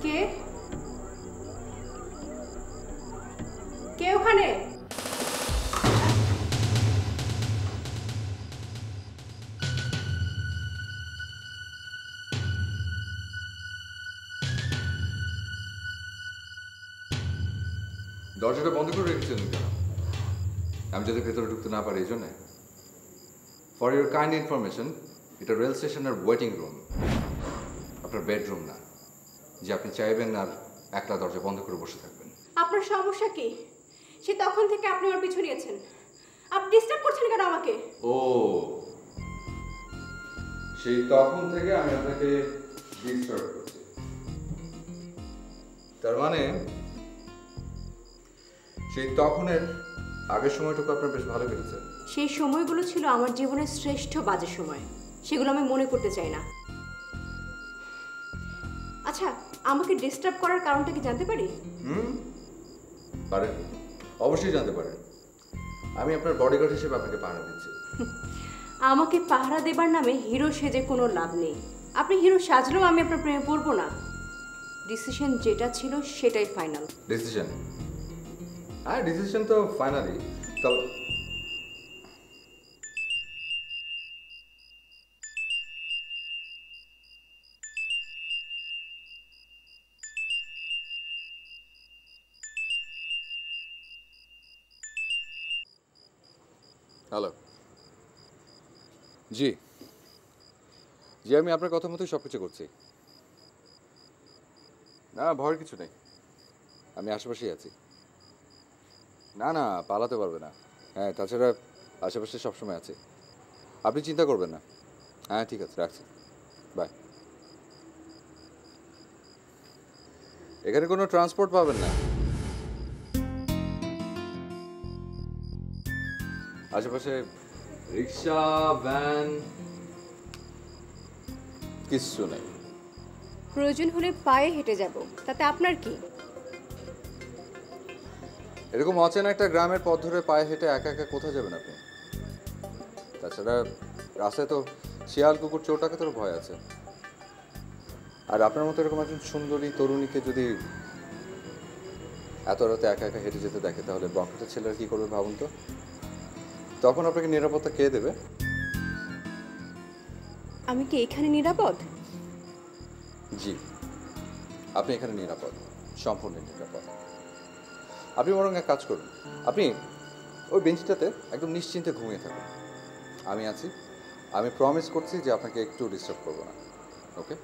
কে কে ওখানে? দরজাটা বন্ধ করে রেখেছেন কেন? আমি যাতে ভেতরে ঢুকতে না পারি এই জন্যে। ফর ইউর কাইন্ড ইনফরমেশন, এটা রেল স্টেশনের ওয়েটিং রুম, আপনার বেডরুম না যে আপনি চাইবেন আর একলা দরজা বন্ধ করে বসে থাকবেন। আপনার সমস্যা কি? সে তখন থেকে আপনি আমার পিছু নিয়েছেন। আপনি ডিস্টার্ব করছেন কেন আমাকে? ও, সেই তখন থেকে আমি আপনাকে ডিস্টার্ব করছি। তার মানে সেই তখনের আগের সময়টুকু আপনার বেশ ভালো কেটেছে। সেই সময়গুলো ছিল আমার জীবনের শ্রেষ্ঠ বাজে সময়, সেগুলো আমি মনে করতে চাই না। আচ্ছা, আমাকে ডিস্টার্ব করার কারণটা কি জানতে পারি? পারেন, অবশ্যই জানতে পারেন। আমি আপনার বডিগার্ড হিসেবে আপনাকে পাহারা দিচ্ছি। আমাকে পাহারা দেবার নামে হিরো সেজে কোনো লাভ নেই। আপনি হিরো সাজলেও আমি আপনার প্রেমে পড়বো না। ডিসিশন যেটা ছিল সেটাই ফাইনাল। ডিসিশন? হ্যাঁ, ডিসিশন তো ফাইনালি। তবে হ্যালো। জি জি, আমি আপনার কথা মতোই সব কিছু করছি। না, ভয়ের কিছু নেই, আমি আশেপাশেই আছি। না না, পালাতে পারবে না। হ্যাঁ, তাছাড়া আশেপাশে সবসময় আছে, আপনি চিন্তা করবেন না। হ্যাঁ ঠিক আছে, রাখছি, বাই। এখানে কোনো ট্রান্সপোর্ট পাবেন না, আশেপাশে রিক্সা ভ্যান কিচ্ছু নেই। প্রয়োজন হলে পায়ে হেঁটে যাব, তাতে আপনার কি? এরকম অচেনা একটা গ্রামের পথ ধরে পায়ে হেঁটে একা একা কোথায় যাবেন আপনি? তাছাড়া রাস্তায় তো শিয়াল কুকুর চোর ডাকাতেরও ভয় আছে। আর আপনার মতো এরকম একজন সুন্দরী তরুণীকে যদি এত রাতে একা একা হেঁটে যেতে দেখে, তাহলে বখাটের ছেলেরা কি করবে ভাবুন তো। তখন আপনাকে নিরাপত্তা কে দেবে? আমি কি এখানে নিরাপদ? জি, আপনি এখানে নিরাপদ, সম্পূর্ণ নিরাপদ। আপনি বরং এক কাজ করুন, আপনি ওই বেঞ্চটাতে একদম নিশ্চিন্তে ঘুমিয়ে থাকুন। আমি আছি, আমি প্রমিস করছি যে আপনাকে একটু ডিস্টার্ব করবো না। ওকে?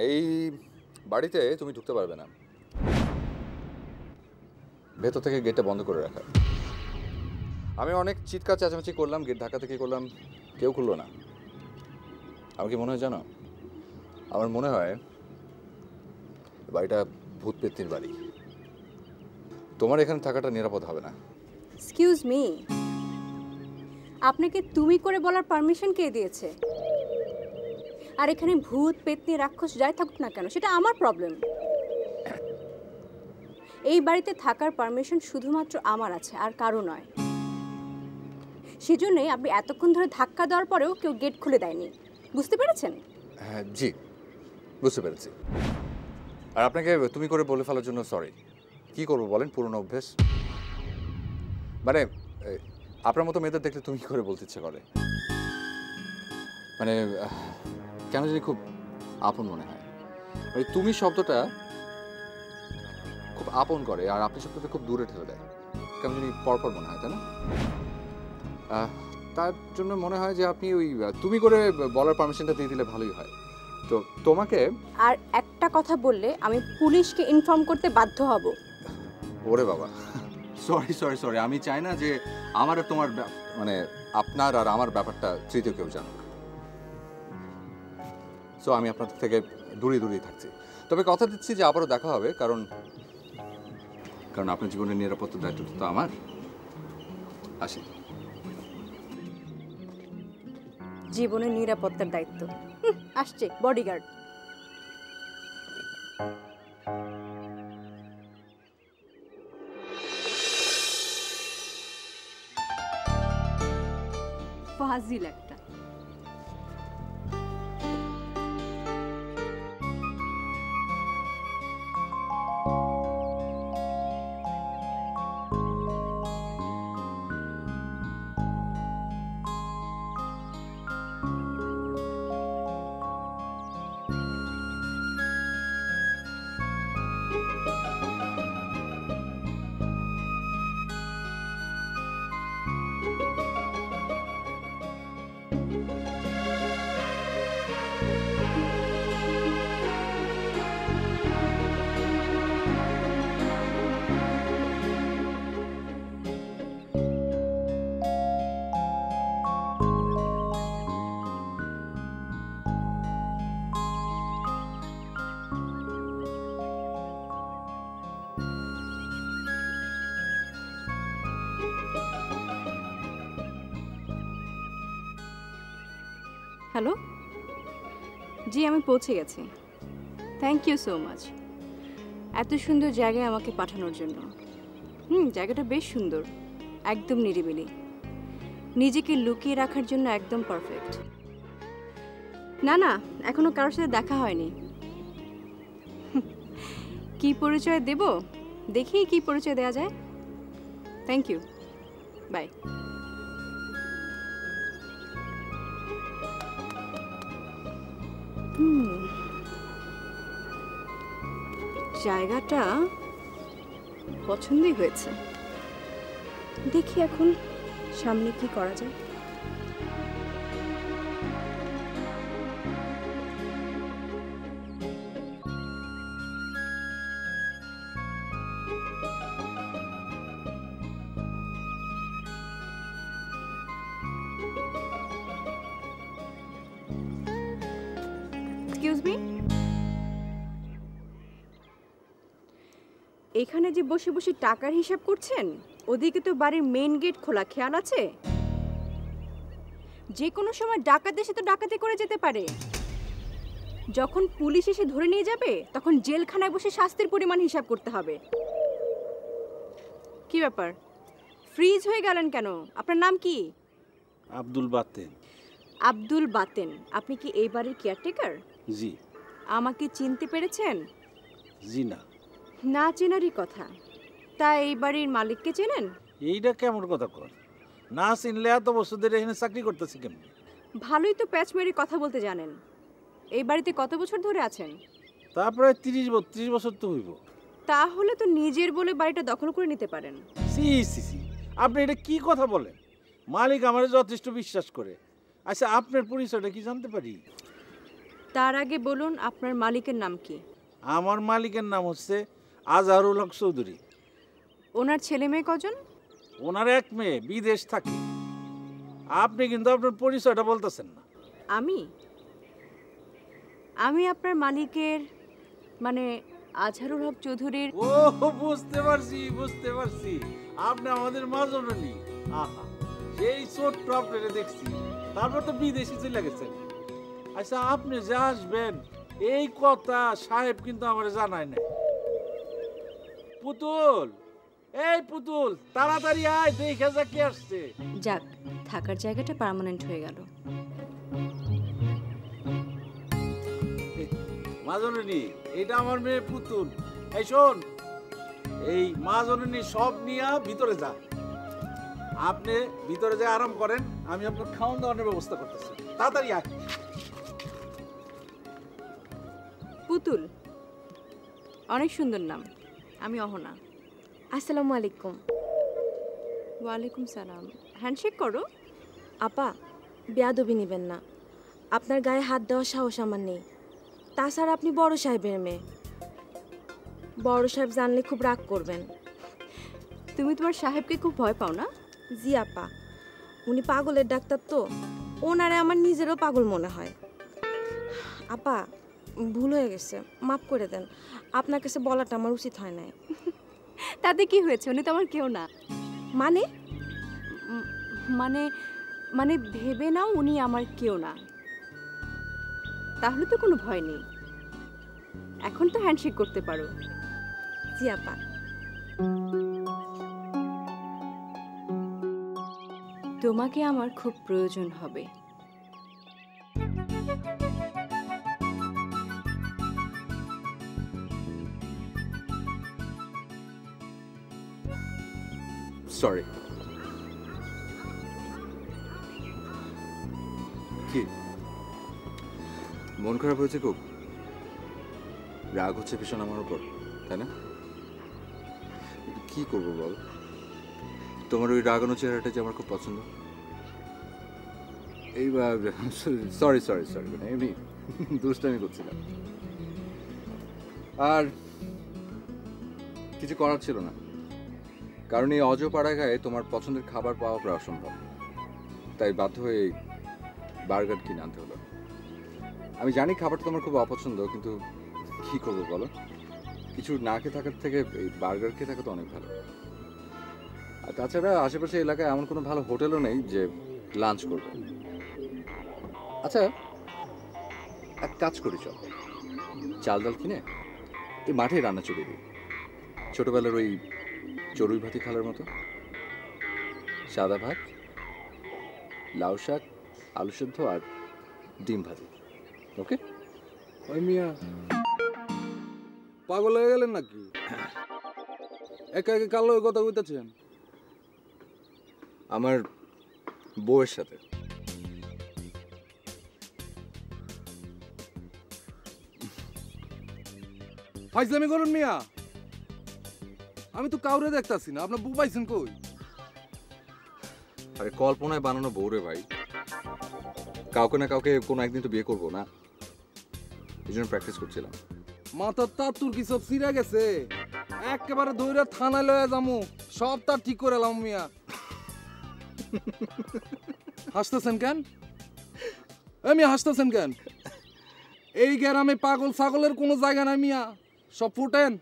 এই বাড়িতে তুমি ঢুকতে পারবে না, ভেতর থেকে গেটটা বন্ধ করে রাখা। আমি অনেক চিৎকার চেঁচামেচি করলাম, গেট ঢাকা থেকে করলাম, কেউ খুললো না। আমার কি মনে হয় জানো? আমার মনে হয় বাড়িটা ভূত পেত্নীর বাড়ি। তোমার এখানে থাকাটা নিরাপদ হবে না। এক্সকিউজ মি, আপনাকে তুমি করে বলার পারমিশন কে দিয়েছে? আর এখানে ভূত পেত্নী রাক্ষস যাই থাকুক না কেন, সেটা আমার প্রবলেম। এই বাড়িতে থাকার পারমিশন শুধুমাত্র আমার আছে, আর কারো নয়। সেজন্যই আপনি এতক্ষণ ধরে ধাক্কা দেওয়ার পরেও কেউ গেট খুলে দেয়নি, বুঝতে পেরেছেন? হ্যাঁ জি, বুঝতে পেরেছি। আর আপনাকে তুমি করে বলে ফেলার জন্য সরি। কি করবো বলেন, পুরনো অভ্যেস। মানে আপনার মতো মেয়েদের দেখলে তুমি করে বলতে ইচ্ছে করে, মানে কেন জানি খুব আপন মনে হয়। মানে তুমি শব্দটা খুব আপন করে, আর আপনি শব্দটা খুব দূরে ঠেলে দেয়, কেমন জানি পরপর মনে হয়, তাই না? তার জন্য মনে হয় যে আপনি ওই তুমি করে বলার পারমিশনটা দিয়ে দিলে ভালোই হয়। তো তোমাকে আর একটা কথা বললে আমি পুলিশকে ইনফর্ম করতে বাধ্য হব। ওরে বাবা, সরি সরি সরি, আমি চাই না যে আমার আর তোমার মানে আপনার আর আমার ব্যাপারটা তৃতীয় কেউ জানুক। সো আমি আপনাদের থেকে দূরে দূরেই থাকছি, তবে কথা দিচ্ছি যে আবারও দেখা হবে, কারণ আপনার জীবনের নিরাপত্তার দায়িত্বটা তো আমার। আসি। জীবনের নিরাপত্তার দায়িত্ব আসছে বডিগার্ড। ফাজিল একটা। হ্যালো, জি আমি পৌঁছে গেছি। থ্যাংক ইউ সো মাচ এত সুন্দর জায়গায় আমাকে পাঠানোর জন্য। জায়গাটা বেশ সুন্দর, একদম নিরিবিলি, নিজেকে লুকিয়ে রাখার জন্য একদম পারফেক্ট। না না, এখনো কারোর সাথে দেখা হয়নি। কি পরিচয় দেব, দেখি কি পরিচয় দেওয়া যায়। Thank you, bye. জায়গাটা পছন্দই হয়েছে। দেখি এখন সামনে কি করা যায়। এক্সকিউজ মি, এখানে যে বসে বসে টাকার হিসাব করছেন, ওদিকে তো বাড়ির মেইন গেট খোলা, খেয়াল আছে? যে কোনো সময় ডাকাত এসে তো ডাকাতি করে যেতে পারে। যখন পুলিশ এসে ধরে নিয়ে যাবে তখন জেলখানায় বসে শাস্তির পরিমাণ হিসাব করতে হবে। কি ব্যাপার, ফ্রিজ হয়ে গেলেন কেন? আপনার নাম কি? আব্দুল বাতেন। আব্দুল বাতেন। আপনি কি এই বাড়ির কেয়ারটেকার? জি। আমাকে চিনতে পেরেছেন? জি না। না চেনারই কথা। তা এই বাড়ির মালিককে চেনেন? এইটা কেমন কথা কর? না চিনলে এত বছর ধরে এখানে চাকরি করতেছি কেমন? ভালোই তো প্যাচ মেরে কথা বলতে জানেন। এই বাড়িতে কত বছর ধরে আছেন? তা প্রায় 30-32 বছর তো হইব। তাহলে তো নিজের বলে বাড়িটা দখল করে নিতে পারেন। সি সি সি, আপনি এটা কি কথা বলেন? মালিক আমারে যথেষ্ট বিশ্বাস করে। আচ্ছা, আপনার পরিচয়টা কি জানতে পারি? তার আগে বলুন আপনার মালিকের নাম কি? আমার মালিকের নাম হচ্ছে আজহারুল হক চৌধুরী। ওনার ছেলে মেয়ে কজন? ওনার এক মেয়ে বিদেশ থাকে। আপনি কিন্তু আপনার পরিচয়টা বলতেছেন না। আমি আপনার মালিকের মানে আজহারুল হক চৌধুরীর। ও, বুঝতে পারছি। আপনি আমাদের মাজননী। আহা, সেই ছোট্ট আপনারে দেখছি, তারপর তো বিদেশে চলে গেছেন। আচ্ছা, আপনি যে আসবেন এই কথা সাহেব কিন্তু আমার জানায় না। পুতুল, এই পুতুল, তাড়াতাড়ি আয়, দেখে যা কে আসছে। যাক, থাকার জায়গাটা পার্মানেন্ট হয়ে গেল। মাজননী, এটা আমার মেয়ে পুতুল। এই শোন, এই মাজননী সব নিয়ে ভিতরে যা। আপনি ভিতরে যা আরাম করেন, আমি আপনার খাওয়ান দাওয়ানোর ব্যবস্থা করতেছি। তাড়াতাড়ি আয়। পুতুল, অনেক সুন্দর নাম। আমি অহনা। আসসালামু আলাইকুম। ওয়ালাইকুম সালাম। হ্যান্ডশেক করো। আপা, বেয়াদবি নেবেন না। আপনার গায়ে হাত দেওয়ার সাহস আমার নেই। তাছাড়া আপনি বড় সাহেবের মেয়ে। বড় সাহেব জানলে খুব রাগ করবেন। তুমি তোমার সাহেবকে খুব ভয় পাও না? জি আপা, উনি পাগলের ডাক্তার তো, ওনারে আমার নিজেরও পাগল মনে হয়। আপা, ভুল হয়ে গেছে, মাফ করে দেন। আপনার কাছে বলাটা আমার উচিত হয় নাই। তাতে কি হয়েছে? উনি তো আমার কেউ না। মানে? মানে মানে ভেবে নাও উনি আমার কেউ না, তাহলে তো কোনো ভয় নেই। এখন তো হ্যান্ডশেক করতে পারো। জি আপা। তোমাকে আমার খুব প্রয়োজন হবে। সরি। কি মন খারাপ হয়েছে খুব? রাগ হচ্ছে ভীষণ আমার উপর, তাই না? কি করবো বল, তোমার ওই রাগানো চেহারাটা যে আমার খুব পছন্দ। এইবার সরি সরি সরি, এমনি দুষ্টামি করছিলাম। আর কিছু করার ছিল না, কারণ এই অজপাড়া গায়ে তোমার পছন্দের খাবার পাওয়া প্রায় অসম্ভব। তাই বাধ্য হয়ে বার্গার কিনে আনতে হলো। আমি জানি খাবারটা তোমার খুব অপছন্দ, কিন্তু কি করবো বলো, কিছু না খেয়ে থাকার থেকে এই বার্গার খেয়ে থাকা তো অনেক ভালো। আর তাছাড়া আশেপাশে এলাকায় এমন কোনো ভালো হোটেলও নেই যে লাঞ্চ করবো। আচ্ছা, এক কাজ করি, চল চাল ডাল কিনে এই মাঠে রান্না চলে দিই, ছোটবেলার ওই চড়ুই ভাতি খালার মতো। সাদা ভাত, লাউ শাক, আলু সেদ্ধ আর ডিম ভাজি। ওকে? ওই মিয়া পাগল হয়ে গেলেন নাকি? একা একা কালো কথা কইতাছেন? আমার বউয়ের সাথে। ফাইজলামি করুন মিয়া, আমি তো কাউরে দেখতাছি না, আপনার বউ পাইছেন কই? আরে কল্পনায় বানানো বউ রে ভাই, কাউকে না কাউকে কোনো একদিন তো বিয়ে করবো না, এই জন্য প্র্যাকটিস করছিলাম। মাথার তার তোর কি সব সিরা গেছে? একেবারে ধইরা থানায় লয়ে যামু, সব তার ঠিক করে এলাম মিয়া। হাসতেছেন কেন? মিয়া হাসতেছেন কেন? এই গ্রামে পাগল ছাগলের কোনো জায়গা নাই মিয়া, সব ফোটেন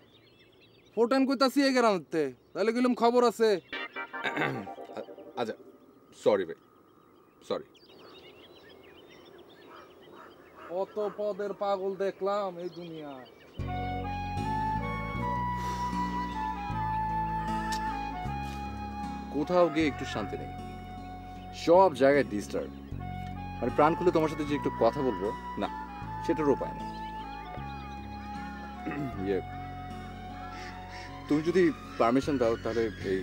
ফোটেন কইতাছি এই গ্রামেতে, তাহলে গেলাম খবর আছে। আচ্ছা সরি ভাই, সরি। অত পদের পাগল দেখলাম এই দুনিয়ায়। কোথাও গিয়ে একটু শান্তি নেই, সব জায়গায় ডিস্টার্ব। মানে প্রাণ খুলে তোমার সাথে যে একটু কথা বলবো না, সেটারও উপায় নেই। ইয়ে, তুমি যদি পারমিশন দাও তাহলে এই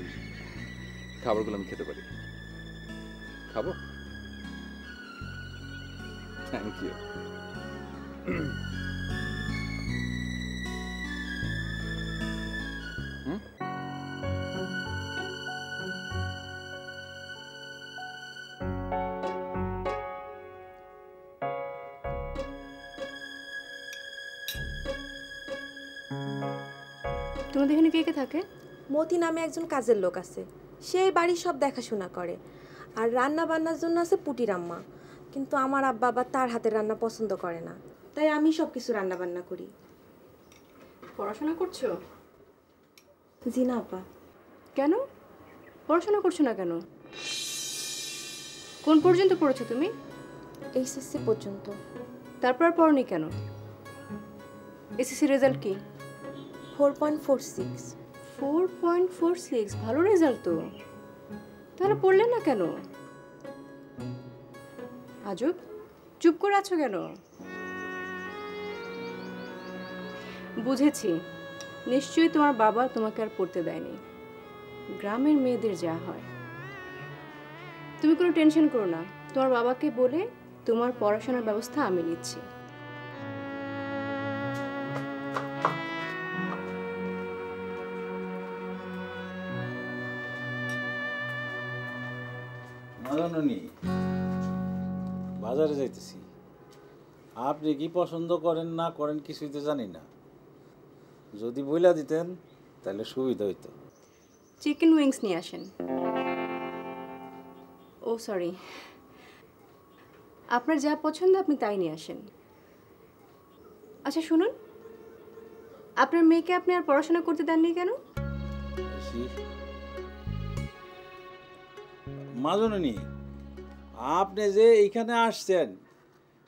খাবারগুলো আমি খেতে পারি। খাবো? Thank you. তোমাদের এখানে কে কে থাকে? মতি নামে একজন কাজের লোক আছে, সে বাড়ির সব দেখাশোনা করে। আর রান্না বান্নার জন্য আছে পুটির আম্মা, কিন্তু আমার আব্বা আবার তার হাতের রান্না পছন্দ করে না, তাই আমি সব কিছু রান্না বান্না করি। পড়াশোনা করছো? জি না আব্বা। কেন পড়াশোনা করছো না কেন? কোন পর্যন্ত পড়েছো তুমি? এইচএসসি পর্যন্ত। তারপর আর পড়নি কেন? এসএসসি রেজাল্ট কি? 4.46। 4.46, ভালো রেজাল্ট তো। তাহলে পড়লে না কেন? আজব, চুপ করে আছো কেন? বুঝেছি, নিশ্চয়ই তোমার বাবা তোমাকে আর পড়তে দেয়নি। গ্রামের মেয়েদের যা হয়। তুমি কোনো টেনশন করো না, তোমার বাবাকে বলে তোমার পড়াশোনার ব্যবস্থা আমি নিচ্ছি। জানি বাজারে যাইতেছি, আপনি কি পছন্দ করেন না করেন কিছুই তো জানি না, যদি বইলা দিতেন তাহলে সুবিধা হইতো। চিকেন উইংস নিয়ে আসেন। ও সরি, আপনার যা পছন্দ আপনি তাই নিয়ে আসেন। আচ্ছা শুনুন, আপনার মেয়েকে আপনি আর পড়াশোনা করতে দেননি কেন? মাজননি, আপনি যে এইখানে আসছেন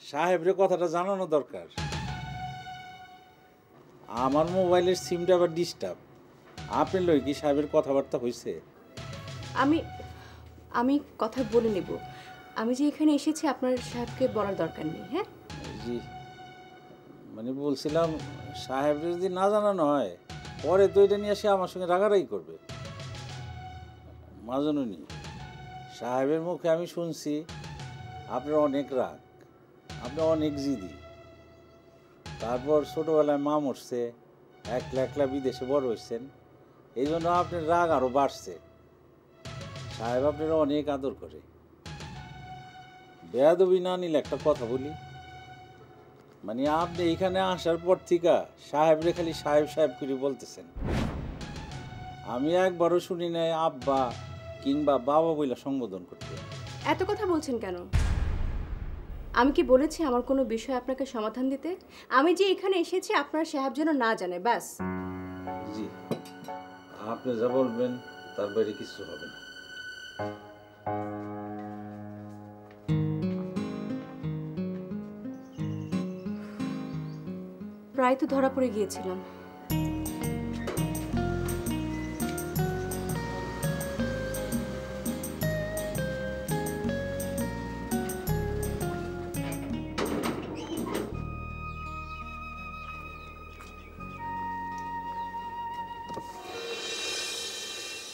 সাহেবরে কথাটা জানানো দরকার। আমার মোবাইলের সিমটা আবার ডিস্টার্ব, আপনি লই কি সাহেবের কথাবার্তা হয়েছে? আমি কথা বলে নেব। আমি যে এখানে এসেছি আপনার সাহেবকে বলার দরকার নেই। হ্যাঁ জি, মানে বলছিলাম সাহেবরে যদি না জানানো হয় পরে তো এটা নিয়ে এসে আমার সঙ্গে রাগারাগি করবে। মাজননি, সাহেবের মুখে আমি শুনছি আপনার অনেক রাগ, আপনি অনেক জিদি। তারপর ছোটোবেলায় মা মরছে, একলা একলা বিদেশে বড় হয়েছেন, এই জন্য আপনার রাগ আরও বাড়ছে। সাহেব আপনারা অনেক আদর করে। বেয়াদবি না নিলে একটা কথা বলি, মানে আপনি এখানে আসার পর থেকে সাহেবরে খালি সাহেব সাহেব করে বলতেছেন। আমি একবারও শুনি নাই আব্বা কিংবা বাবা বইলা সম্বোধন করতে। এত কথা বলছেন কেন? আমি কি বলেছি আমার কোনো বিষয় আপনাকে সমাধান দিতে? আমি যে এখানে এসেছি আপনার সাহেব যেন না জানে, ব্যাস। জি, আপনি যা বলবেন তার বাইরে কিছু হবে না। প্রায় তো ধরা পড়ে গিয়েছিলাম।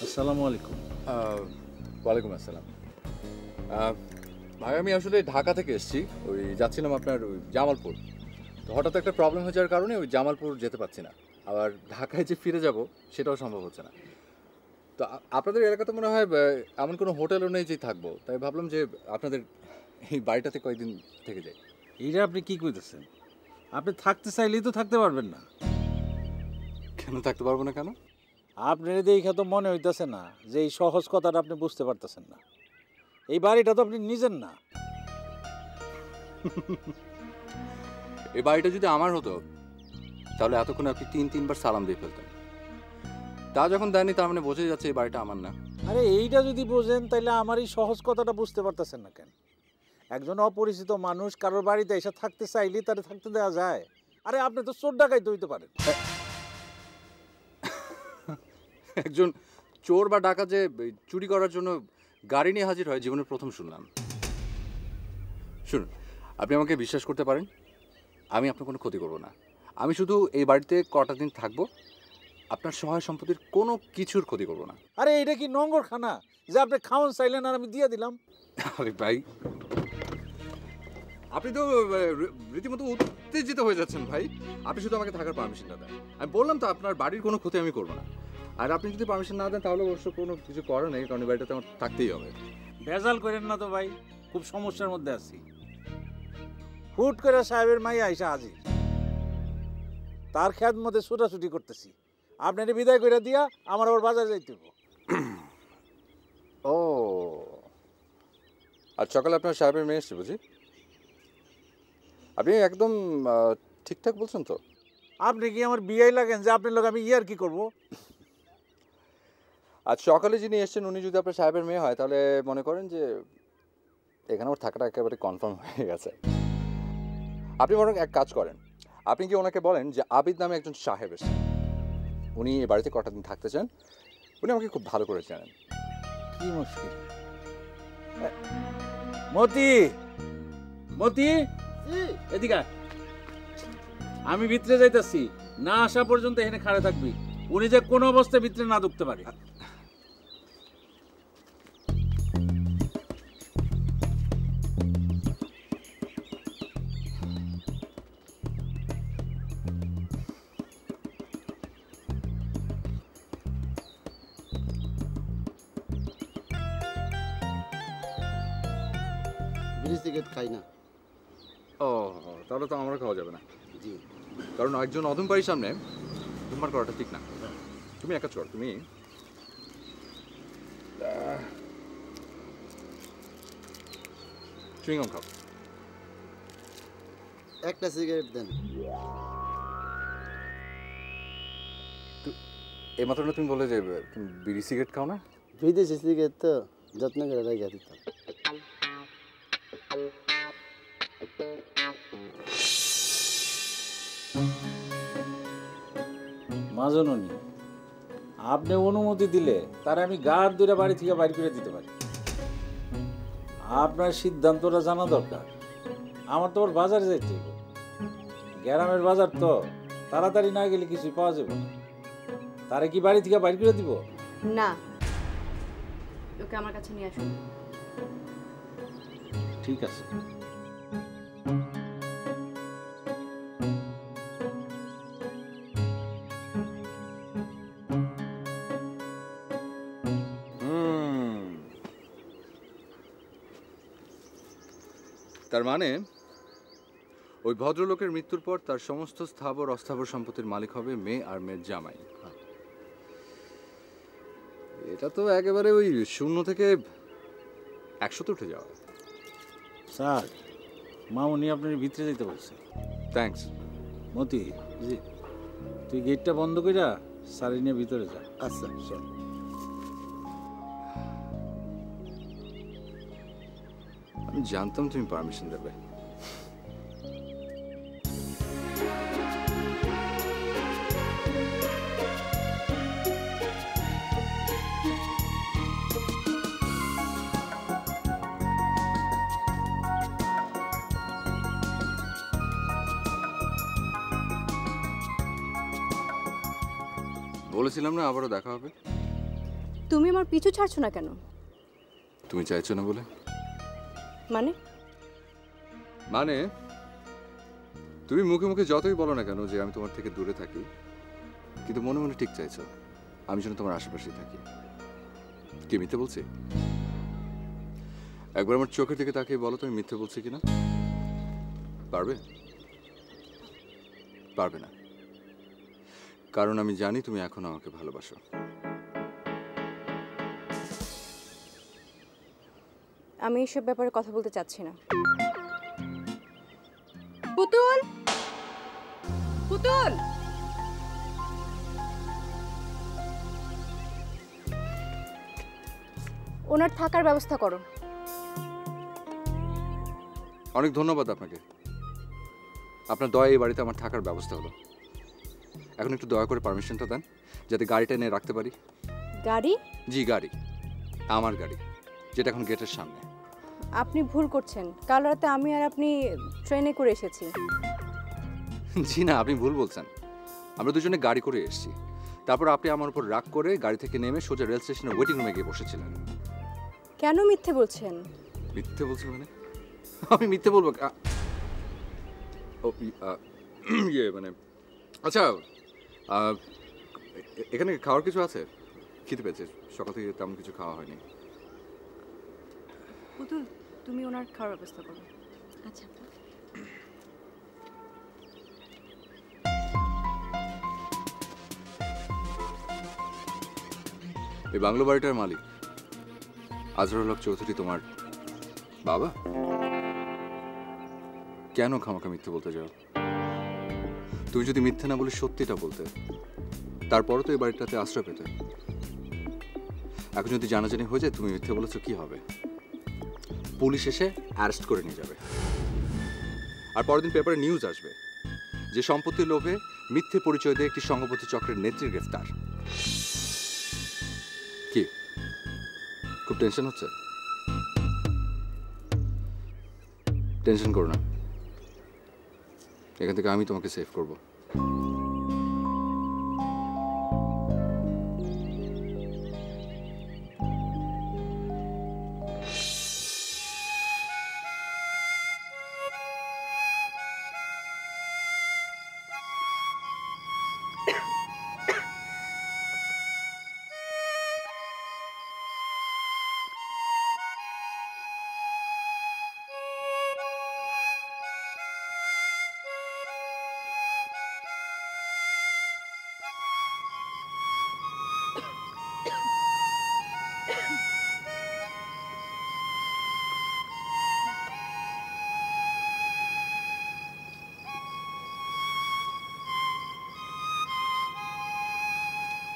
আসসালামু আলাইকুম। ওয়ালাইকুম আসসালাম। ভাই আমি আসলে ঢাকা থেকে এসেছি, ওই যাচ্ছিলাম আপনার ওই জামালপুর। তো হঠাৎ একটা প্রবলেম হয়ে যাওয়ার কারণে ওই জামালপুর যেতে পারছি না। আবার ঢাকায় যে ফিরে যাব সেটাও সম্ভব হচ্ছে না। তো আপনাদের এলাকাতে মনে হয় এমন কোনো হোটেলও নেই যে থাকবো, তাই ভাবলাম যে আপনাদের এই বাড়িটাতে কয়েকদিন থেকে যাই। এইটা আপনি কি কইতেছেন? আপনি থাকতে চাইলেই তো থাকতে পারবেন না। কেন থাকতে পারবো না কেন? আপনার দেখে তো মনে হইতেছে না যে এই সহজ কথাটা আপনি বুঝতে পারতেছেন না। এই বাড়িটা তো আপনি নিজের না। এই বাড়িটা যদি আমার হতো তাহলে এতক্ষণ আপনি 3-3বার সালাম দিয়ে ফেলতেন। তা যখন দেয়নি তার মানে বোঝাই যাচ্ছে এই বাড়িটা আমার না। আরে এইটা যদি বোঝেন তাহলে আমার এই সহজ কথাটা বুঝতে পারতেছেন না কেন? একজন অপরিচিত মানুষ কারোর বাড়িতে এসে থাকতে চাইলে তারে থাকতে দেওয়া যায়? আরে আপনি তো চোর ডাকাইতে হইতে পারেন। একজন চোর বা ডাকাত যে চুরি করার জন্য গাড়ি নিয়ে হাজির হয় জীবনের প্রথম শুনলাম। শুনুন, আপনি আমাকে বিশ্বাস করতে পারেন, আমি আপনার কোনো ক্ষতি করব না। আমি শুধু এই বাড়িতে কটা দিন থাকবো, আপনার সহায় সম্পত্তির কোনো কিছুর ক্ষতি করব না। আরে এটা কি নোংরখানা যে আপনি খাওয়ান চাইলেন আর আমি দিয়ে দিলাম? আরে ভাই, আপনি তো রীতিমতো উত্তেজিত হয়ে যাচ্ছেন ভাই। আপনি শুধু আমাকে থাকার পারমিশনটা দেন। আমি বললাম তো আপনার বাড়ির কোনো ক্ষতি আমি করবো না। আর আপনি যদি পারমিশন না দেন তাহলে অবশ্য কোনো কিছু করার নেই, কারণ এই বাড়িটাতে আমার থাকতেই হবে। ভেজাল করেন না তো ভাই, খুব সমস্যার মধ্যে আছি। হুট করে সাহেবের মাই আইসা হাজির, তার খেয়াল মধ্যে ছুটাছুটি করতেছি। আপনার বিদায় করে দিয়া আমার আবার বাজার যাইতে হবে। ও, আর সকালে আপনার সাহেবের মেয়ে এসছে বুঝি? আপনি একদম ঠিকঠাক বলছেন তো? আপনি কি আমার বিয়ে লাগেন যে আপনার লোক আমি ইয়ার কি করব? আজ সকালে যিনি এসছেন উনি যদি আপনার সাহেবের মেয়ে হয় তাহলে মনে করেন যে এখানে ওর থাকাটা একেবারে কনফার্ম হয়ে গেছে। আপনি বরং এক কাজ করেন, আপনি কি ওনাকে বলেন যে আবিদ নামে একজন সাহেব এসেছেন, উনি এই বাড়িতে কটা দিন থাকতে চান, উনি আমাকে খুব ভালো করে জানেন। কি মুশকিল। মতি, মতি, এদিকে আয়। আমি ভিতরে যাইতাছি, না আসা পর্যন্ত এখানে খাড়া থাকবি। উনি যে কোনো অবস্থায় ভিতরে না ঢুকতে পারে। বিড়ি সিগারেট খাই না। ও, তাহলে তো আমারও খাওয়া যাবে না, জি। কারণ একজন অদম্পারীর সামনে ধূমপান করাটা ঠিক না। তুমি এক কাজ করো, তুমি চুইংগম খাও। একটা সিগারেট দেন। এইমাত্র না তুমি বলে যে তুমি বিড়ি সিগারেট খাও না? বিদেশি সিগারেট তো যত্ন করে রেখে দিতাম। মাজননি, আপনি অনুমতি দিলে তার আমি গাড় ধরে বাড়ি থেকে বাইর করে দিতে পারি। আপনার সিদ্ধান্তটা জানা দরকার। আমার তো ওর বাজারে যাইতে হবে। গ্রামের বাজার তো তাড়াতাড়ি না গেলে কিছুই পাওয়া যাবে না। তারে কি বাড়ি থেকে বাইর করে দিব? না, ওকে আমার কাছে নিয়ে আসুন। ঠিক আছে। তার মানে ওই ভদ্রলোকের মৃত্যুর পর তার সমস্ত স্থাবর অস্থাবর সম্পত্তির মালিক হবে মেয়ে আর মেয়ের জামাই। এটা তো একেবারে ওই 0 থেকে 100 উঠে যাওয়া। স্যার, মামুনি আপনার ভিতরে যেতে বলছে। থ্যাঙ্কস। মতি, জি, তুই গেটটা বন্ধ কইরা সারি নিয়ে ভিতরে যা। আচ্ছা স্যার। আমি জানতাম তুমি পারমিশন দেবে। বলেছিলাম না আবারও দেখা হবে। তুমি আমার পিছু ছাড়ছো না কেন? তুমি চাইছো না বলে? মানে মানে তুমি মুখে মুখে যতই বলো না কেন যে আমি তোমার থেকে দূরে থাকি, কিন্তু মনে মনে ঠিক চাইছো আমি যেন তোমার আশেপাশেই থাকি। কি মিথ্যে বলছি? একবার আমার চোখের দিকে তাকিয়ে বলো তুমি মিথ্যে বলছি কিনা। পারবে? পারবে না, কারণ আমি জানি তুমি এখনো আমাকে ভালোবাসো। আমি এসব ব্যাপারে কথা বলতে চাচ্ছি না। পুতুল, পুতুল, ওনার থাকার ব্যবস্থা করো। অনেক ধন্যবাদ আপনাকে, আপনার দয়া এই বাড়িতে আমার থাকার ব্যবস্থা হলো। এখন একটু দয়া করে পারমিশনটা দেন যাতে গাড়িটা এনে রাখতে পারি। গাড়ি? জি গাড়ি, আমার গাড়ি, যেটা এখন গেটের সামনে। আপনি ভুল করছেন, কাল রাতে আমি আর আপনি ট্রেনে করে এসেছি। জি না, আপনি ভুল বলছেন। আমরা দুজনে গাড়ি করে এসেছি, তারপর আপনি আমার উপর রাগ করে গাড়ি থেকে নেমে সোজা রেল স্টেশনের ওয়েটিং রুমে গিয়ে বসেছিলেন। কেন মিথ্যে বলছেন? মিথ্যে বলছি মানে? আমি মিথ্যে বলবো? ইয়ে মানে আচ্ছা, এখানে খাওয়ার কিছু আছে? খেতে পেয়েছে, সকাল থেকে তেমন কিছু খাওয়া হয়নি। পুতুল, তুমি ওনার খাওয়ার ব্যবস্থা করো। আচ্ছা। এই বাংলো বাড়িটার মালিক আজহারুল হক চৌধুরী তোমার বাবা? কেন খামাখা মিথ্যে বলতে যাও? তুমি যদি মিথ্যে না বলে সত্যিটা বলতে, তারপরও তো এই বাড়িটাতে আশ্রয় পেতে। এখন যদি জানাজানি হয়ে যায় তুমি মিথ্যে বলেছো, কি হবে? পুলিশ এসে অ্যারেস্ট করে নিয়ে যাবে, আর পরের দিন পেপারে নিউজ আসবে যে সম্পত্তির লোভে মিথ্যে পরিচয় দিয়ে একটি সংঘবদ্ধ চক্রের নেত্রী গ্রেফতার। কি খুব টেনশন হচ্ছে? টেনশন করো না, এখান থেকে আমি তোমাকে সেভ করব।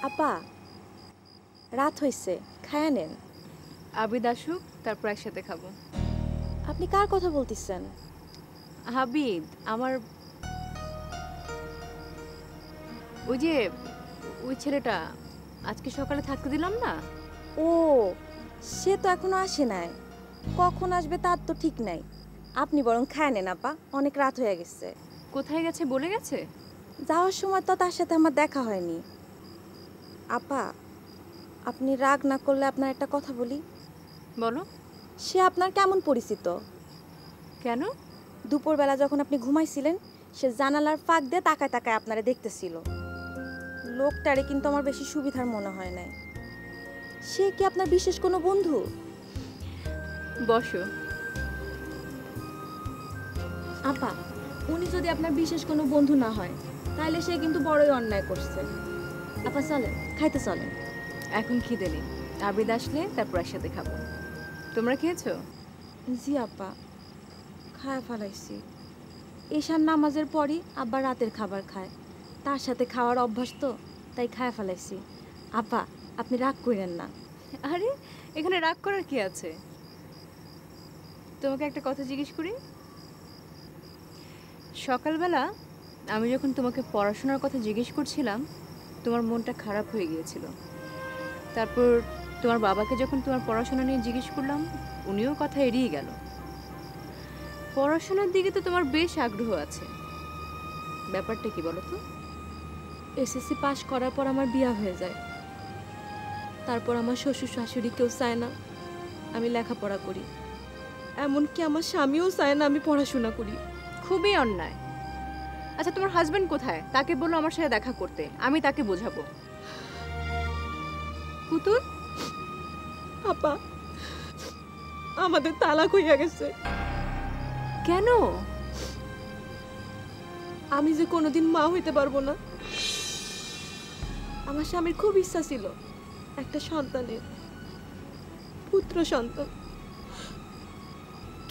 আপা, রাত হইছে, খায়া নেন। আবিদ আসুক, তারপর একসাথে খাবো। আপনি কার কথা বলতেছেন? আবিদ আমার ওই যে ওই ছেলেটা আজকে সকালে থাকতে দিলাম না। ও, সে তো এখনো আসে নাই, কখন আসবে তার তো ঠিক নাই। আপনি বরং খায় নেন আপা, অনেক রাত হয়ে গেছে। কোথায় গেছে বলে গেছে? যাওয়ার সময় তো তার সাথে আমার দেখা হয়নি। আপা, আপনি রাগ না করলে আপনার একটা কথা বলি। বলো। সে আপনার কেমন পরিচিত? কেন? দুপুরবেলা যখন আপনি ঘুমাইছিলেন, সে জানালার ফাঁক দিয়ে তাকায় তাকায় আপনারে দেখতেছিল। লোকটারে কিন্তু আমার বেশি সুবিধার মনে হয় নাই। সে কি আপনার বিশেষ কোনো বন্ধু? বসো। আপা, উনি যদি আপনার বিশেষ কোনো বন্ধু না হয়, তাহলে সে কিন্তু বড়ই অন্যায় করছে। আপা চলেন, খাইতে চলেন। এখন খিদে নেই, আবিদ আসলে তারপর একসাথে খাবো। তোমরা খেয়েছো? জি আপা, খায় ফেলাইছি। এশার নামাজের পরই আব্বা রাতের খাবার খায়, তার সাথে খাওয়ার অভ্যাস তো, তাই খায় ফেলাইছি। আপা, আপনি রাগ করেন না। আরে এখানে রাগ করার কি আছে? তোমাকে একটা কথা জিজ্ঞেস করি। সকালবেলা আমি যখন তোমাকে পড়াশোনার কথা জিজ্ঞেস করছিলাম, তোমার মনটা খারাপ হয়ে গিয়েছিল। তারপর তোমার বাবাকে যখন তোমার পড়াশোনা নিয়ে জিজ্ঞেস করলাম, উনিও কথা এড়িয়ে গেল। পড়াশোনার দিকে তো তোমার বেশ আগ্রহ আছে, ব্যাপারটা কি বলো তো? এসএসসি পাশ করার পর আমার বিয়ে হয়ে যায়। তারপর আমার শ্বশুর শাশুড়ি কেউ চায় না আমি লেখাপড়া করি, এমনকি আমার স্বামীও চায় না আমি পড়াশোনা করি। খুবই অন্যায়। আচ্ছা তোমার হাজবেন্ড কোথায়? তাকে বলো আমার সাথে দেখা করতে, আমি তাকে বোঝাবো। পুতুল, আপা আমাদের তালাক হইয়া গেছে। কেন? আমি যে কোনোদিন মা হইতে পারবো না। আমার স্বামীর খুব ইচ্ছা ছিল একটা সন্তানের, পুত্র সন্তান,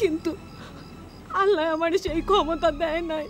কিন্তু আল্লাহ আমার সেই ক্ষমতা দেয় নাই।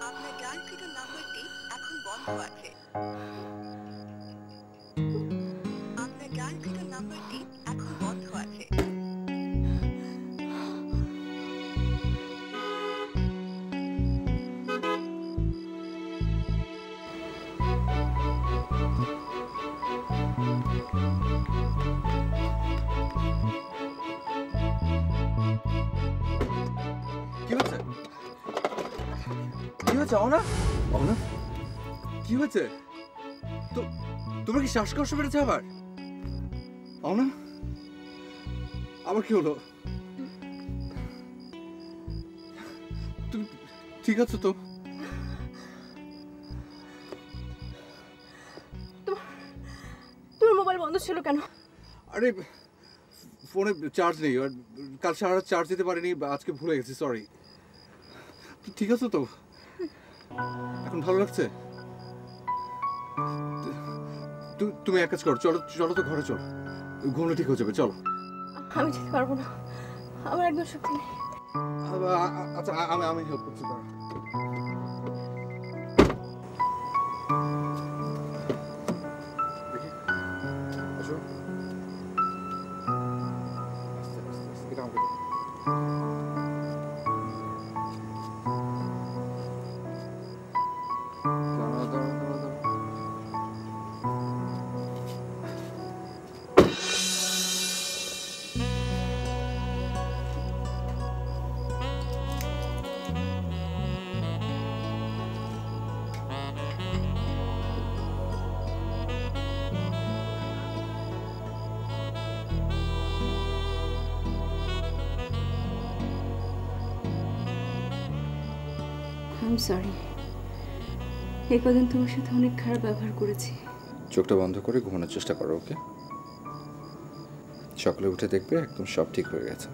আপনার ডায়ালকৃত নাম্বারটি এখন বন্ধ আছে। আপনার ডায়ালকৃত নাম্বারটি এখন বন্ধ আছে। কি হচ্ছে? কি হচ্ছে অনা? অনা কি হয়েছে? তো তোমার কি শ্বাসকষ্ট বেড়েছে আবার? অনা আবার কি হলো? তুমি ঠিক আছো তো? তোমার মোবাইল বন্ধ ছিল কেন? আরে ফোনে চার্জ নেই, আর কাল সারা রাত চার্জ দিতে পারিনি, আজকে ভুলে গেছি, সরি। ঠিক আছে তো? এখন ভালো লাগছে? তুমি এক কাজ করো, চলো চলো তো ঘরে চলো, ঘুমলে ঠিক হয়ে যাবে, চলো। আমি যেতে পারবো না, আমার একদম শক্তি নেই। আচ্ছা আমি হেল্প করছি, দাঁড়া। দেখি, আসো। আস্তে আস্তে আস্তে, এটা আমাকে দাও। দাঁড়াও, দাঁড়াও, দাঁড়াও, দাঁড়াও। আই এম সরি, এই কদিন তোমার সাথে অনেক খারাপ ব্যবহার করেছি। চোখটা বন্ধ করে ঘুমানোর চেষ্টা করো, ওকে? সকালে উঠে দেখবে একদম সব ঠিক হয়ে গেছে।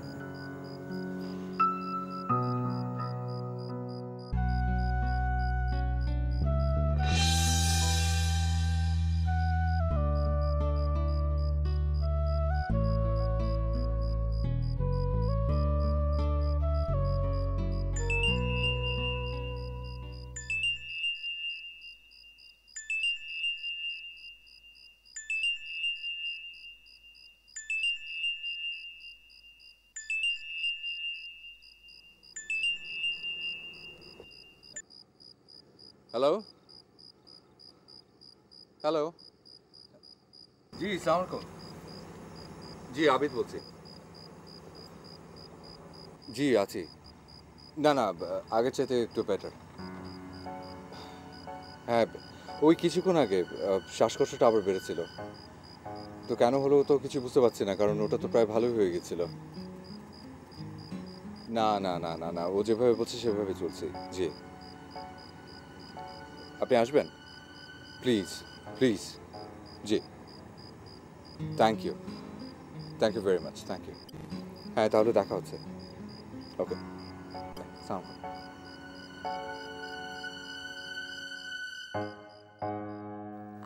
হ্যালো হ্যালো, জি সালাম আলাইকুম। জি আবিদ বলছি। জি আছি। না না, আগের চাইতে একটু বেটার। হ্যাঁ, ওই কিছুক্ষণ আগে শ্বাসকষ্টটা আবার বেড়েছিল। তো কেন হলো তো কিছু বুঝতে পারছি না, কারণ ওটা তো প্রায় ভালোই হয়ে গেছিল। না না না না না, ও যেভাবে বলছে সেভাবে চলছে। জি, আপনি আসবেন প্লিজ প্লিজ। জি, thank you very much, thank you. হ্যাঁ, তাহলে দেখা হচ্ছে। ওকে, সালাম।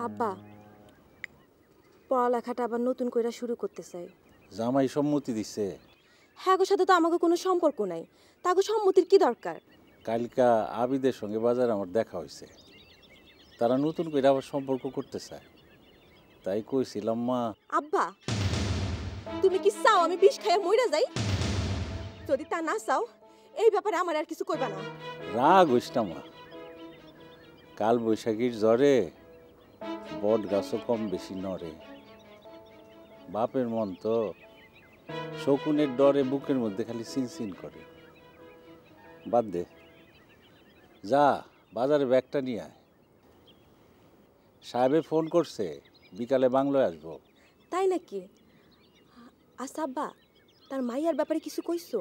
আব্বা পড়ালেখাটা আবার নতুন করে শুরু করতে চাই। জামাই সম্মতি দিছে? হ্যাঁ গো, সাথে তো আমাকে কোনো সম্পর্ক নাই, তাকে সম্মতির কি দরকার? কালকা আবিদের সঙ্গে বাজারে আমার দেখা হয়েছে, তারা নতুন করে আবার সম্পর্ক করতে চায়। তাই কইছিলাম মা। আব্বা তুমি কি চাও আমি বিষ খাইয়া মইরা যাই? যদি তা না চাও এই ব্যাপারে আমার আর কিছু কইবা না। রাগ হইস না মা, কাল বৈশাখীর জ্বরে বট গাছও কম বেশি নড়ে। বাপের মন তো শকুনের ডরে বুকের মধ্যে খালি চিনচিন করে। বাদ দে, যা বাজারে ব্যাগটা নিয়ে আয়। সাহেবে ফোন করছে বিকালে বাংলোয় আসবো। তাই নাকি? আচ্ছা আব্বা, তার মাইয়ার ব্যাপারে কিছু কইছো?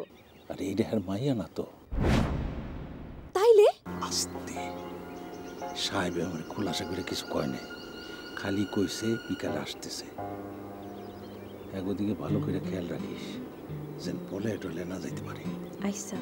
আরে এইটা আর মাইয়া না তো। তাইলে আস্তে, সাহেবে আমার খোলাসা করে কিছু কয় নাই, খালি কইছে বিকালে আসতেছে। একদিকে ভালো করে খেয়াল রাখিস যেন পলে টলে না যাইতে পারে। আচ্ছা।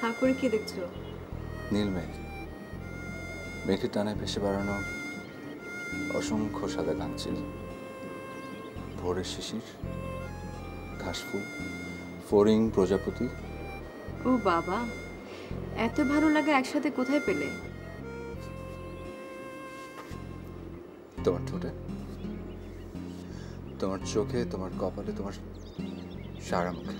তারপরে কি দেখছো? নীল মেঘ, মেঘের টানে ভেসে বেড়ানো অসংখ্য সাদা কাঞ্চিল, ভোরের শিশির, ঘাসফুল, ফড়িং, প্রজাপতি। ও বাবা, এত ভালো লাগে একসাথে কোথায় পেলে? তোমার ঠোঁটে, তোমার চোখে, তোমার কপালে, তোমার সারা মুখে।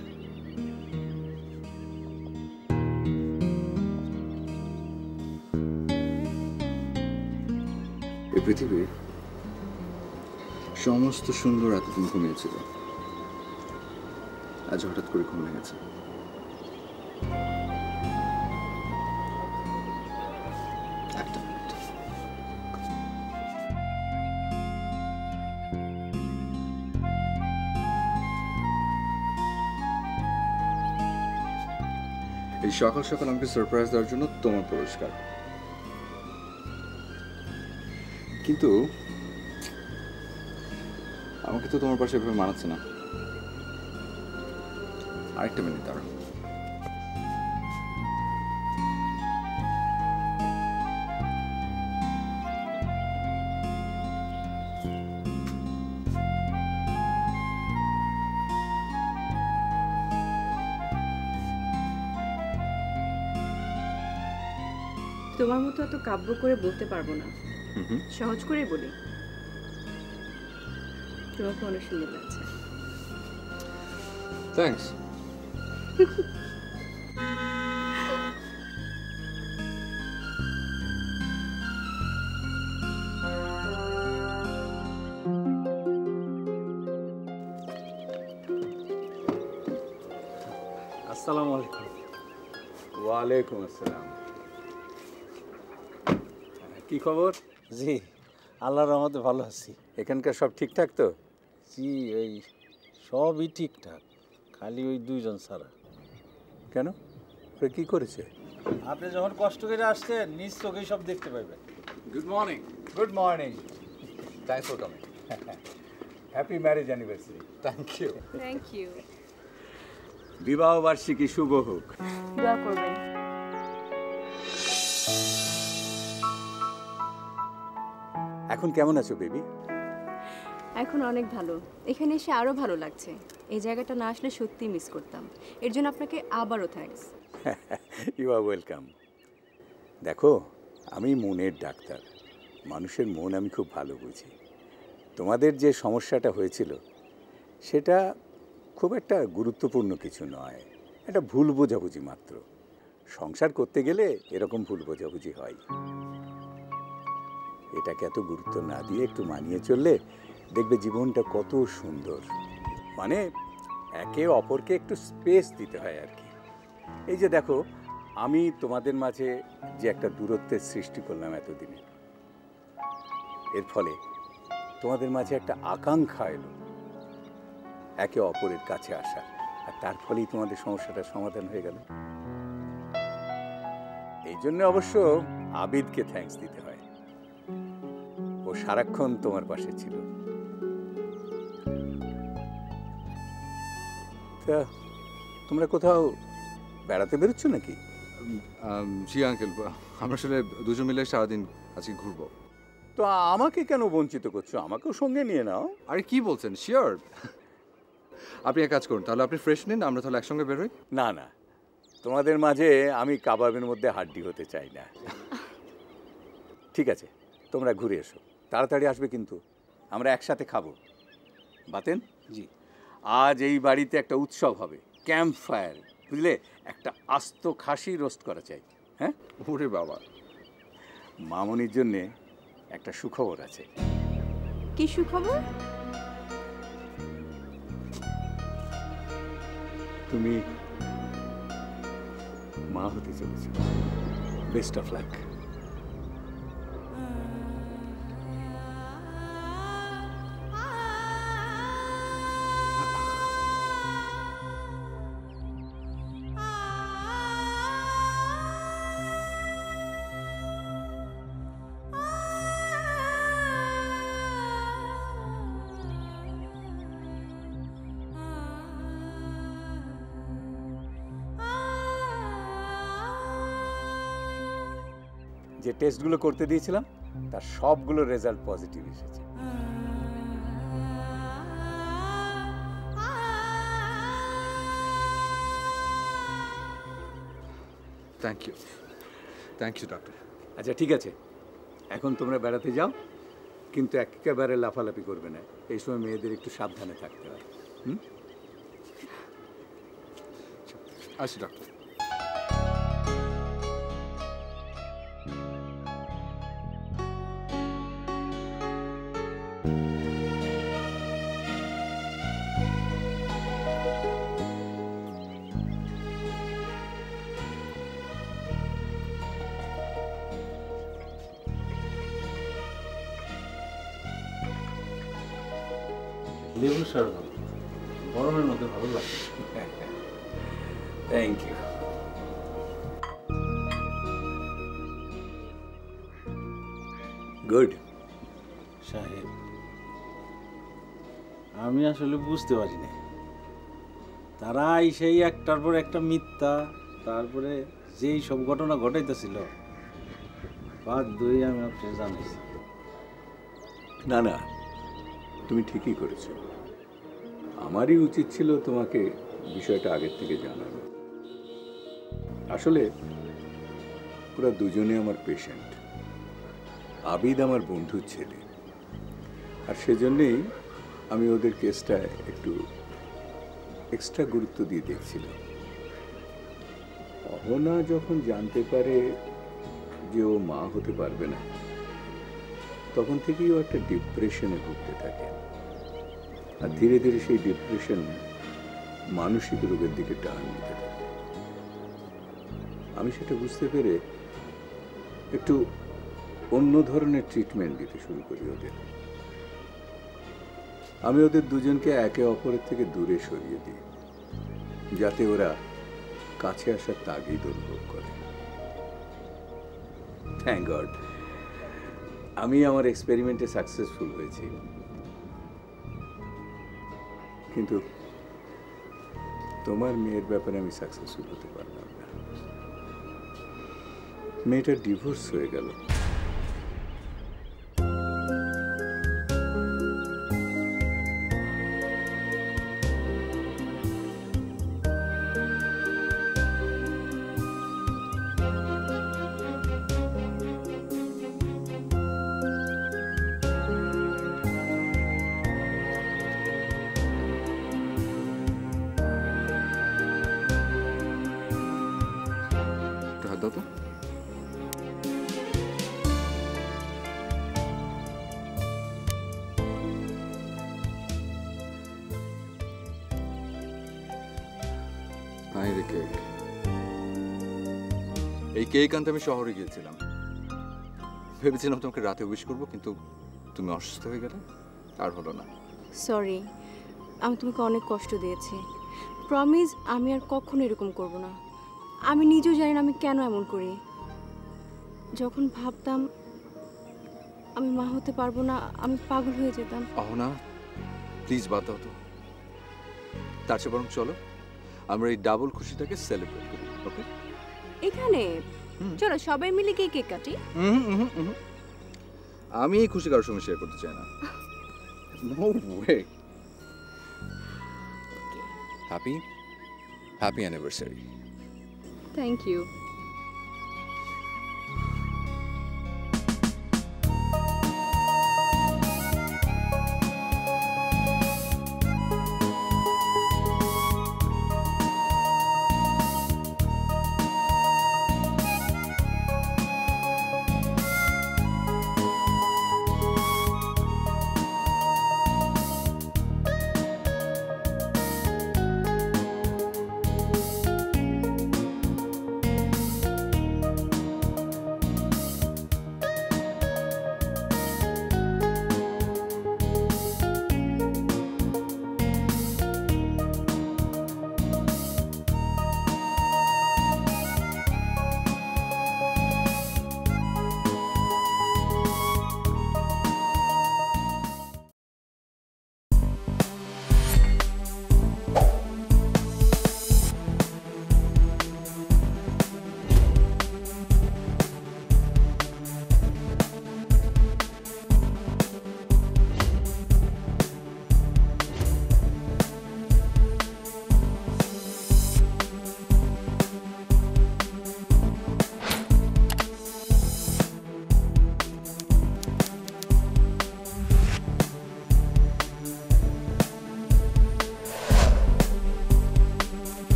এই পৃথিবীর সমস্ত সুন্দর এতদিন ঘুমিয়েছিল, আজ হঠাৎ করে ঘুমিয়ে গেছে। একটা মিনিট। এই সকাল সকাল আমাকে সারপ্রাইজ দেওয়ার জন্য তোমার পুরস্কার। কিন্তু আমাকে তো তোমার পাশে এভাবে মানাচ্ছে না। আরেকটা মিনিট দাঁড়াও। তোমার মতো এত কাব্য করে বলতে পারবো না, সহজ করেই বলি। তোমাকে অনেক সুন্দর লাগছে। থ্যাঙ্কস। আসসালামু আলাইকুম। ওয়ালাইকুম আসসালাম। কি খবর? জি, আল্লাহর রহমতে ভালো আছি। এখানকার সব ঠিকঠাক তো? জি, ওই সবই ঠিকঠাক, খালি ওই দুইজন ছাড়া। কেন, ওরা কি করেছে? আপনি যখন কষ্ট করে আসছেন নিজ চোখেই সব দেখতে পাইবেন। Good morning. Good morning. Thanks for coming. Happy marriage anniversary. Thank you. Thank you. বিবাহ বার্ষিকী শুভ হোক। দোয়া করবেন। এখন কেমন আছো বেবি? এখন অনেক ভালো। এখানে এসে আরও ভালো লাগছে। এই জায়গাটা না আসলে সত্যিই মিস করতাম। এর জন্য আপনাকে আবারও থ্যাঙ্কস। You R welcome. দেখো, আমি মনের ডাক্তার। মানুষের মন আমি খুব ভালো বুঝি। তোমাদের যে সমস্যাটা হয়েছিল সেটা খুব একটা গুরুত্বপূর্ণ কিছু নয়, একটা ভুল বোঝাবুঝি মাত্র। সংসার করতে গেলে এরকম ভুল বোঝাবুঝি হয়। এটাকে এত গুরুত্ব না দিয়ে একটু মানিয়ে চললে দেখবে জীবনটা কত সুন্দর। মানে একে অপরকে একটু স্পেস দিতে হয় আর কি। এই যে দেখো, আমি তোমাদের মাঝে যে একটা দূরত্বের সৃষ্টি করলাম এতদিনে, এর ফলে তোমাদের মাঝে একটা আকাঙ্ক্ষা এলো একে অপরের কাছে আসার, আর তার ফলেই তোমাদের সমস্যাটার সমাধান হয়ে গেল। এই জন্য অবশ্য আবিদকে থ্যাঙ্কস দিতে হয়। ও সারাক্ষণ তোমার পাশে ছিল। তা তোমরা কোথাও বেড়াতে বেরোচ্ছ নাকি? জি আঙ্কেল, আমরা আসলে দুজন মিলে সারাদিন আজকে ঘুরবো। তো আমাকে কেন বঞ্চিত করছো? আমাকেও সঙ্গে নিয়ে নাও। আরে কি বলছেন, শিওর। আপনি এক কাজ করুন, তাহলে আপনি ফ্রেশ নিন, আমরা তাহলে একসঙ্গে বেরোই। না না, তোমাদের মাঝে আমি কাবাবের মধ্যে হাড্ডি হতে চাই না। ঠিক আছে, তোমরা ঘুরে এসো, তাড়াতাড়ি আসবে কিন্তু। আমরা একসাথে খাবো। বাতেন জি, আজ এই বাড়িতে একটা উৎসব হবে, ক্যাম্প ফায়ার, বুঝলে? একটা আস্ত খাসি রোস্ট করা চাই। হ্যাঁ? ওরে বাবা, মামনির জন্যে একটা সুখবর আছে। কি সুখবর? তুমি মা হতে চলেছ। Best of luck. যে টেস্টগুলো করতে দিয়েছিলাম তার সবগুলো রেজাল্ট পজিটিভ এসেছে। Thank you doctor. আচ্ছা ঠিক আছে, এখন তোমরা বেড়াতে যাও, কিন্তু একেবারে লাফালাফি করবে না। এই সময় মেয়েদের একটু সাবধানে থাকতে হয়। আসি ডক্টর। লেবু শরবত গরমের মধ্যে ভালো লাগে। Thank you. গুড। সাহেব, আমি আসলে বুঝতে পারি না, তারা সেই একটার পর একটা মিথ্যা, তারপরে যেই সব ঘটনা ঘটাইতেছিল, বাধ্যই আমি আপনাকে জানাইছি। না না, তুমি ঠিকই করেছো। আমারই উচিত ছিল তোমাকে বিষয়টা আগের থেকে জানানো। আসলে ওরা দুজনে আমার পেশেন্ট। আবিদ আমার বন্ধুর ছেলে, আর সেজন্যেই আমি ওদের কেসটা একটু এক্সট্রা গুরুত্ব দিয়ে দেখছিলাম। অহনা যখন জানতে পারে যে ও মা হতে পারবে না, তখন থেকেই ও একটা ডিপ্রেশনে ভুগতে থাকে, আর ধীরে ধীরে সেই ডিপ্রেশন মানসিক রোগের দিকে টান নিতে থাকে। আমি সেটা বুঝতে পেরে একটু অন্য ধরনের ট্রিটমেন্ট দিতে শুরু করি ওদের। আমি ওদের দুজনকে একে অপরের থেকে দূরে সরিয়ে দিই, যাতে ওরা কাছে আসার তাগিদ অনুভব করে। থ্যাংক গড আমি আমার এক্সপেরিমেন্টে সাকসেসফুল হয়েছি, কিন্তু তোমার মেয়ের ব্যাপারে আমি সাকসেসফুল হতে পারলাম না। মেয়েটার ডিভোর্স হয়ে গেল। একটু হাত দাও তো। রে কেক, এই কেক আনতে আমি শহরে গিয়েছিলাম। ভেবেছিলাম তোমাকে রাতে উইশ করবো, কিন্তু তুমি অসুস্থ হয়ে গেলে, আর হলো না। সরি, আমি তোমাকে অনেক কষ্ট দিয়েছি। প্রমিস আমি আর কখনো এরকম করব না। আমি নিজেও জানি না আমি কেন এমন করি। যখন ভাবতাম আমি মা হতে পারবো না, আমি পাগল হয়ে যেতাম। অহনা, প্লিজ বাদ দাও তো। তার চেয়ে বরং চলো আমরা এই ডাবল খুশিটাকে সেলিব্রেট করি, ওকে? এখানে চলো সবাই মিলে গিয়ে কেক কাটি। আমি এই খুশি কারোর সঙ্গে শেয়ার করতে চাই না। No way. Happy anniversary. Thank you.